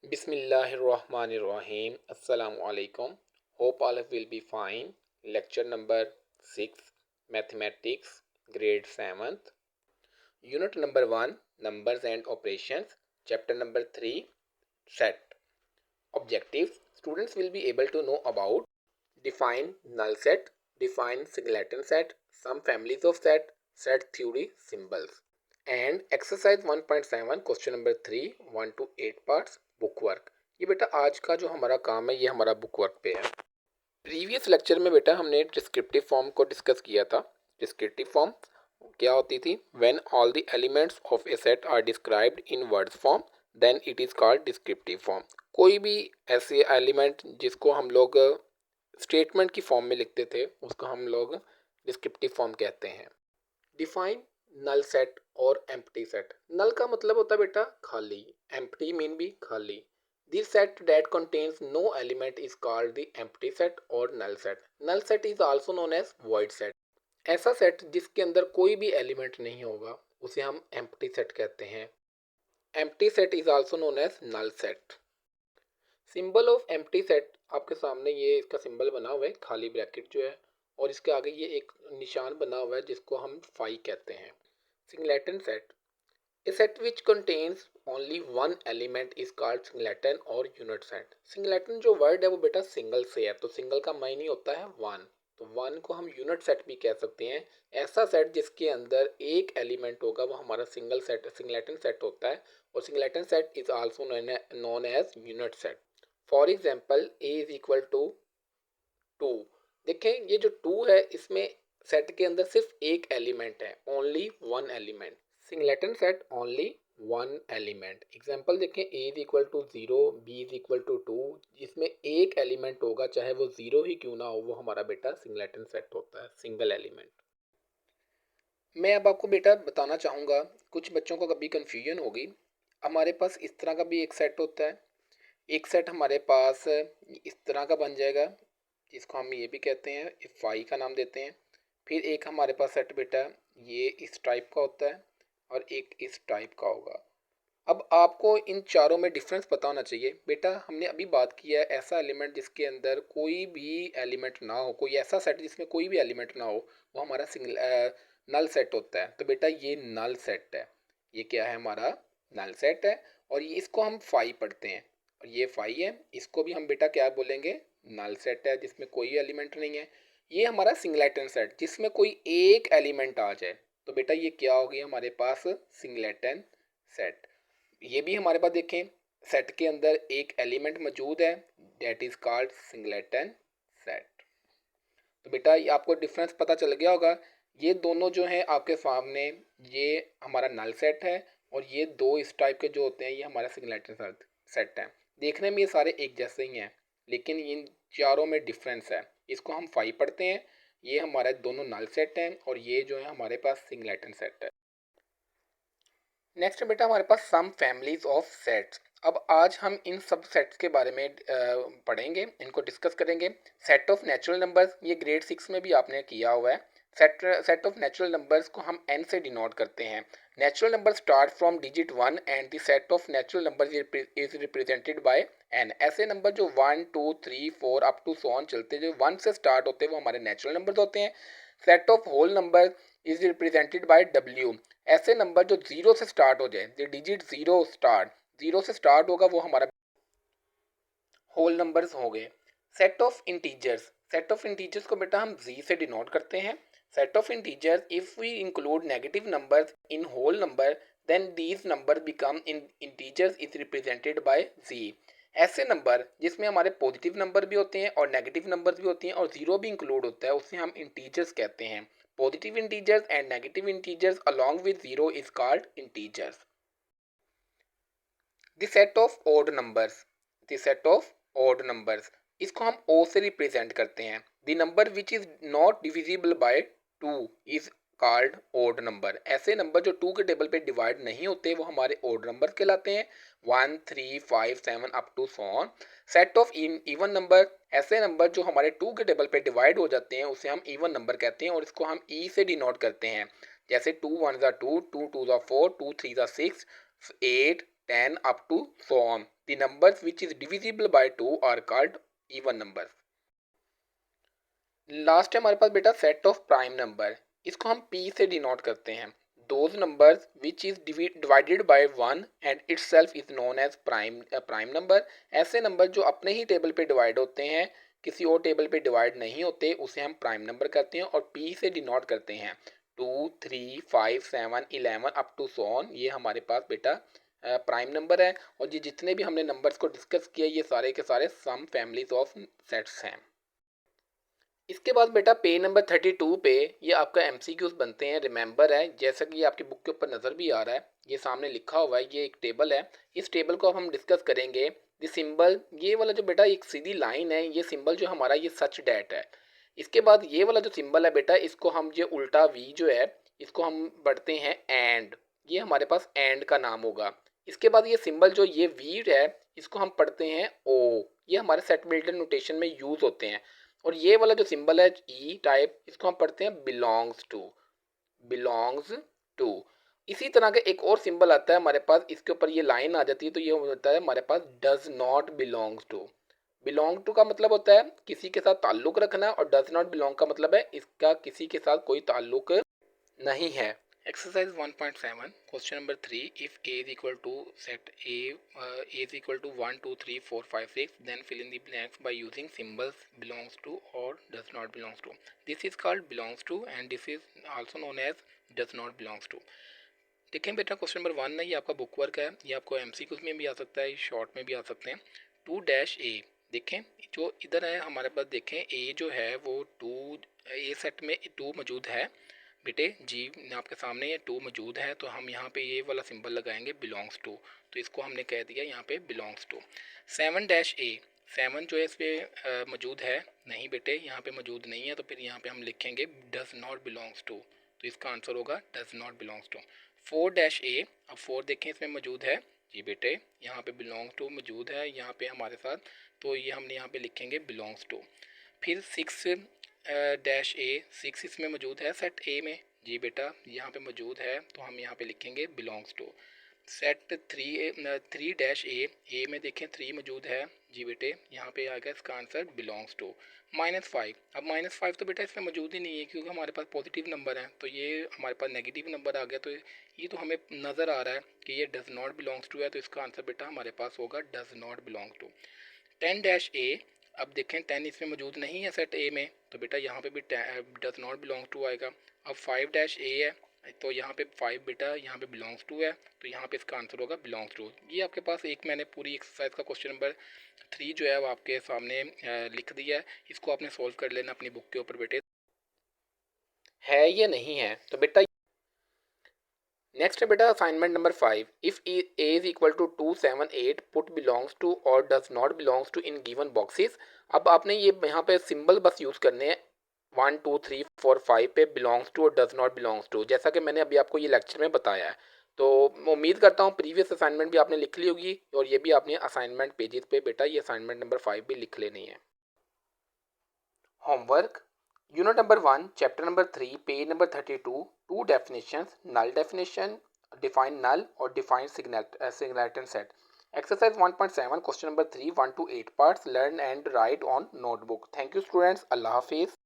Bismillahirrahmanirrahim. Assalamu alaikum. Hope all will be fine. Lecture number 6, Mathematics, grade 7th. Unit number 1, Numbers and Operations. Chapter number 3, Set. Objectives. Students will be able to know about define null set, define singleton set, some families of set theory, symbols. And exercise 1.7 question number 3 1 to 8 parts book work. ये बेटा आज का जो हमारा काम है ये हमारा बुक वर्क पे है। प्रीवियस लेक्चर में बेटा हमने डिस्क्रिप्टिव फॉर्म को डिस्कस किया था। डिस्क्रिप्टिव फॉर्म क्या होती थी? When all the elements of a set are described in words form then it is called descriptive form. कोई भी ऐसे एलिमेंट जिसको हम लोग स्टेटमेंट की फॉर्म में लिखते थे उसको हम लोग डिस्क्रिप्टिव फॉर्म कहते हैं। डिफाइन नल सेट और एम्प्टी सेट। नल का मतलब होता है बेटा खाली, एम्प्टी मीन भी खाली। This set that contains no element is called the empty set और null set. Null set is also known as void set. ऐसा सेट जिसके अंदर कोई भी एलिमेंट नहीं होगा उसे हम एम्प्टी सेट कहते हैं। Empty set is also known as null set. Symbol of empty set आपके सामने ये इसका सिंबल बना हुआ है, खाली ब्रैकेट जो है, और इसके आगे ये एक निशान बना हुआ है जिसको हम फाई कहते हैं। Singleton set, A set which contains only one element is called singleton और यूनिट सेट। सिंगलेटन जो वर्ड है वो बेटा सिंगल से है, तो सिंगल का मायने होता है वन, तो वन को हम यूनिट सेट भी कह सकते हैं। ऐसा सेट जिसके अंदर एक एलिमेंट होगा वो हमारा सिंगल सेट सिंगलेटन सेट होता है, और singleton set is also known as unit set. For example A is equal to 2। देखें ये जो 2 है इसमें सेट के अंदर सिर्फ एक एलिमेंट है, only one element. Singleton set only one element. Example देखें, A is equal to 0, B is equal to 2, जिसमें एक एलिमेंट होगा चाहे वो 0 ही क्यों ना हो, वो हमारा बेटा सिंगलेटन सेट होता है, सिंगल एलिमेंट। मैं अब आपको बेटा बताना चाहूँगा, कुछ बच्चों को कभी कन्फ्यूजन होगी। हमारे पास इस तरह का भी एक सेट होता है, एक सेट हमारे पास इस तरह का बन जाएगा जिसको हम ये भी कहते हैं, फाई का नाम देते हैं। फिर एक हमारे पास सेट बेटा ये इस टाइप का होता है और एक इस टाइप का होगा। अब आपको इन चारों में डिफरेंस पता होना चाहिए। बेटा हमने अभी बात किया है ऐसा एलिमेंट जिसके अंदर कोई भी एलिमेंट ना हो, कोई ऐसा सेट जिसमें कोई भी एलिमेंट ना हो, वो हमारा नल सेट होता है। तो बेटा ये नल सेट है, ये क्या है हमारा नल सेट है, और ये इसको हम फाई पढ़ते हैं, और ये फाई है, इसको भी हम बेटा क्या बोलेंगे, नल सेट है जिसमें कोई एलिमेंट नहीं है। ये हमारा सिंगलेटन सेट जिसमें कोई एक एलिमेंट आ जाए, तो बेटा ये क्या हो गया हमारे पास सिंगलेटन सेट। ये भी हमारे पास देखें सेट के अंदर एक एलिमेंट मौजूद है, that is called singleton set. तो बेटा ये आपको डिफरेंस पता चल गया होगा। ये दोनों जो हैं आपके सामने, ये हमारा नल सेट है, और ये दो इस टाइप के जो होते हैं ये हमारा सिंगलेटन सेट है। देखने में ये सारे एक जैसे ही हैं, लेकिन इन चारों में डिफरेंस है। इसको हम फाई पढ़ते हैं, ये हमारे दोनों नल सेट हैं, और ये जो है हमारे पास सिंगलेटन सेट है। नेक्स्ट बेटा हमारे पास सम फैमिलीज ऑफ सेट्स। अब आज हम इन सब सेट्स के बारे में पढ़ेंगे, इनको डिस्कस करेंगे। सेट ऑफ नेचुरल नंबर्स, ये ग्रेड 6 में भी आपने किया हुआ है। सेट ऑफ नेचुरल नंबर्स को हम n से डिनोट करते हैं। Natural number start from digit 1 and the set of natural number is represented bye n। ऐसे नंबर जो 1 2 3 4 अप टू सो ऑन चलते जो 1 से स्टार्ट होते हैं वो हमारे नेचुरल नंबर्स होते हैं। Set of whole number is represented by w। ऐसे नंबर जो 0 से स्टार्ट हो जाए, जो डिजिट 0 से स्टार्ट होगा वो हमारा होल नंबर्स हो गए। सेट ऑफ इंटीजर्स को बेटा हम z से डिनोट करते हैं। Set of integers if we include negative numbers in whole number then these numbers become in integers is represented by z। ऐसे नंबर जिसमें हमारे पॉजिटिव नंबर भी होते हैं और नेगेटिव नंबर भी होते हैं और जीरो भी इंक्लूड होता है, उसे हम इंटीजर्स कहते हैं। Positive integers and negative integers along with 0 is called integers. The set of odd numbers. The set of odd numbers. इसको हम O से रिप्रेजेंट करते हैं। The number which is not divisible by 2 is called odd number. ऐसे number जो 2 के table पे divide नहीं होते वो हमारे odd numbers कहलाते हैं। 1 3 5 7 up to so on. Set of even number, ऐसे नंबर जो हमारे 2 के टेबल पे डिवाइड हो जाते हैं उसे हम इवन नंबर कहते हैं, और इसको हम ई से डिनोट करते हैं। जैसे 2 1 2, 2 2 4, 2 3 6, 8 10 up to so on. The numbers which is divisible by 2 are called even numbers. Last है हमारे पास बेटा सेट ऑफ प्राइम नंबर, इसको हम p से डिनोट करते हैं. Those numbers which is divided by 1 and itself is known as prime number. ऐसे number जो अपने ही टेबल पे डिवाइड होते हैं, किसी और टेबल पे डिवाइड नहीं होते, उसे हम प्राइम नंबर करते हैं और p से डिनोट करते हैं. 2, 3, 5, 7, 11 अप टू सो ऑन, ये हमारे पास बेटा प्राइम नंबर है. और ये जितने भी हमने नंबर्स को डिस्कस किया ये सारे के सारे सम फैमिलीज ऑफ सेट्स हैं. इसके बाद बेटा पेज नंबर 32 पे ये आपका एमसीक्यूज बनते हैं. रिमेंबर है, जैसा कि ये आपकी बुक के ऊपर नज़र भी आ रहा है, ये सामने लिखा हुआ है, ये एक टेबल है. इस टेबल को अब हम डिस्कस करेंगे. ये सिंबल, ये वाला जो बेटा एक सीधी लाइन है, ये सिंबल जो हमारा ये सच डैट है. इसके बाद ये वाला जो सिंबल है बेटा, इसको हम जो उल्टा वी जो है इसको हम पढ़ते हैं एंड, ये हमारे पास एंड का नाम होगा. इसके बाद ये सिंबल जो ये वी है इसको हम पढ़ते हैं ओ, ये हमारे सेट बिल्डर नोटेशन में यूज़ होते हैं. और ये वाला जो सिंबल है ई टाइप, इसको हम पढ़ते हैं बिलोंग्स टू, बिलोंग्स टू. इसी तरह का एक और सिंबल आता है हमारे पास, इसके ऊपर ये लाइन आ जाती है तो ये होता है हमारे पास does not belongs to. Belong to का मतलब होता है किसी के साथ ताल्लुक रखना, और डज नॉट बिलोंग का मतलब है इसका किसी के साथ कोई ताल्लुक नहीं है. Exercise 1.7 question number 3, if a is equal to set a is equal to 1 2 3 4 5 6, then fill in the blanks by using symbols belongs to or does not belongs to. This is called belongs to and this is also known as does not belongs to. देखें बेटा question number 1 है, ये आपका book work है, ये आपको MCQs में भी आ सकता है, शॉर्ट में भी आ सकते हैं. 2-a देखें, जो इधर है हमारे पास, देखें a जो है वो 2 a सेट में 2 मौजूद है बेटे जी, आपके सामने ये 2 मौजूद है, तो हम यहाँ पे ये वाला सिंबल लगाएंगे बिलोंग्स टू, तो इसको हमने कह दिया यहाँ पे बिलोंग्स टू. 7-a, 7 जो है इस पर मौजूद है नहीं बेटे, यहाँ पे मौजूद नहीं है, तो फिर यहाँ पे हम लिखेंगे डज नॉट बिलोंग्स टू, तो इसका आंसर होगा does not belongs to. 4-a, अब 4 देखें इसमें मौजूद है जी बेटे, यहाँ पे बिलोंग्स टू मौजूद है यहाँ पे हमारे साथ, तो ये हमने यहाँ पे लिखेंगे बिलोंग्स टू. फिर 6-a, 6 इसमें मौजूद है सेट ए में जी बेटा, यहाँ पे मौजूद है तो हम यहाँ पे लिखेंगे बिलोंग्स टू. सेट 3-a में देखें 3 मौजूद है जी बेटे, यहाँ पे आएगा इसका आंसर बिलोंग्स टू. -5, अब -5 तो बेटा इसमें मौजूद ही नहीं है क्योंकि हमारे पास पॉजिटिव नंबर है, तो ये हमारे पास नेगेटिव नंबर आ गया, तो ये तो हमें नज़र आ रहा है कि ये डज नॉट बिलोंग्स टू है, तो इसका आंसर बेटा हमारे पास होगा does not belong to. 10-a, अब देखें 10 इसमें मौजूद नहीं है सेट ए में, तो बेटा यहाँ पे भी डज नॉट बिलोंग टू आएगा. अब 5-a है, तो यहाँ पे 5 बेटा यहाँ पे बिलोंग्स टू है, तो यहाँ पे इसका आंसर होगा बिलोंग्स टू. ये आपके पास एक मैंने पूरी एक्सरसाइज का क्वेश्चन नंबर 3 जो है वो आपके सामने लिख दिया है, इसको आपने सॉल्व कर लेना अपनी बुक के ऊपर बेटे, है या नहीं है. तो बेटा नेक्स्ट है बेटा assignment number 5, if A is equal to 2 7 8 put belongs to और does not belongs to in given boxes. अब आपने ये यहाँ पे सिंबल बस यूज़ करने हैं 1 2 3 4 5 पे बिलोंग्स टू और डज नॉट बिलोंग्स टू, जैसा कि मैंने अभी आपको ये लेक्चर में बताया है. तो उम्मीद करता हूँ प्रीवियस असाइनमेंट भी आपने लिख ली होगी और ये भी आपने असाइनमेंट पेजेस पे बेटा ये असाइनमेंट नंबर 5 भी लिख लेनी है. Homework unit number 1 chapter number 3 page number 32, 2 definitions, null definition, define null और define singleton set. Exercise 1.7 question number 3 1 to 8 parts, learn and write on notebook. Thank you students. Allah Hafiz.